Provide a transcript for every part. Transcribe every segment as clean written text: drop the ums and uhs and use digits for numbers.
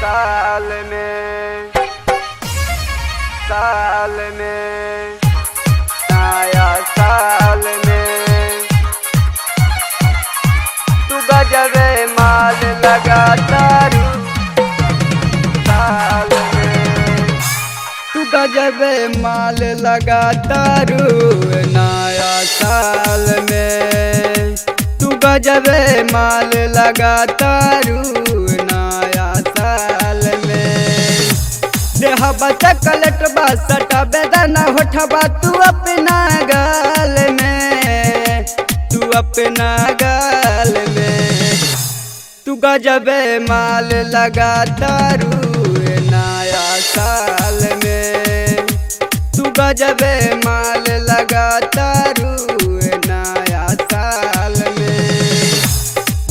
साल में नया साल में तू गजबे माल लगाता रू साल में तू गजबे माल लगाता रू नया साल में तू गजबे माल लगाता रू नया साल में देहा बच्चा कलट बासटा बेदाना होठबा तू अपना गाल में तू अपना गाल में तू गजबे माल लगाता रू नया साल में तू गजबे माल लगाता रू नया साल में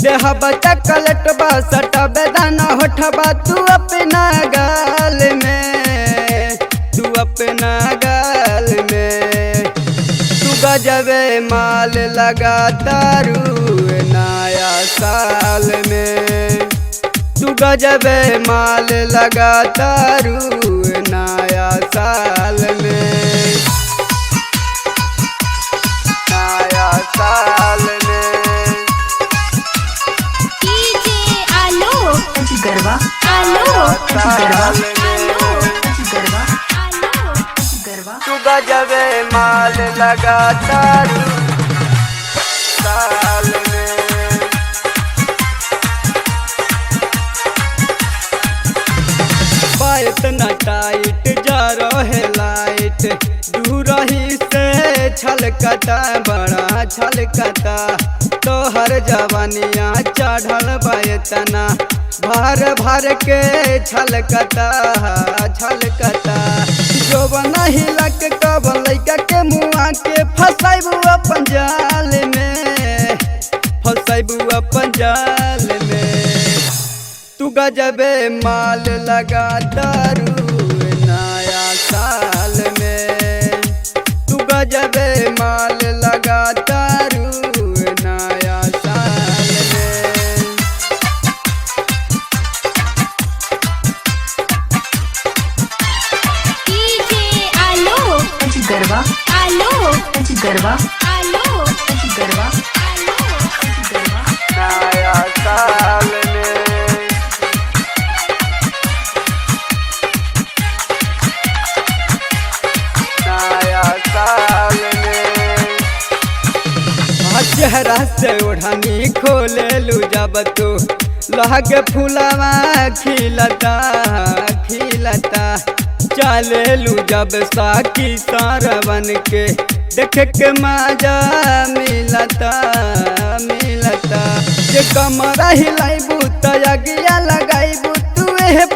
देहा बच्चा कलट बासटा बेदाना होठबा तू अपना गाल में तू अपना गाल में तू गजबे माल लगाता रू नया साल में तू गजबे माल लगाता रू नया साल में नया साल में गरबा तू गजबे माल लगाता रू साल में बात न टाइट जा रहे लाइट दूर ही से छलकता बड़ा छलकता तोहर जवानिया चढ़ल बातना भर भर के छलकता छलकता जो नहीं लग कब लैका के मुआ के फसाइबू अपन जाल में फसाइबू अपन जाल में तू गजबे माल लगाता रू नया साल में तू गजबे माल लगाता रू नया साल में गरबा गरबा नया साल में नया साल में चेहरा से ओढ़नी खोले लू जब तू लहके फूलवा खिलता खिलता चले लू जब साकी सारवन के देख के मजा मिलता मिलता जे कमरा हिलाइबू तगिया लगाइबू तू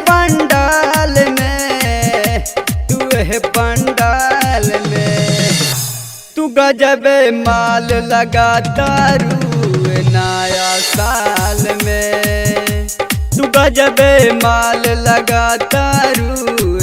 पंडाल में तू पंडाल में तू गजबे माल लगाता रू नया साल में तू गजबे माल लगाता रू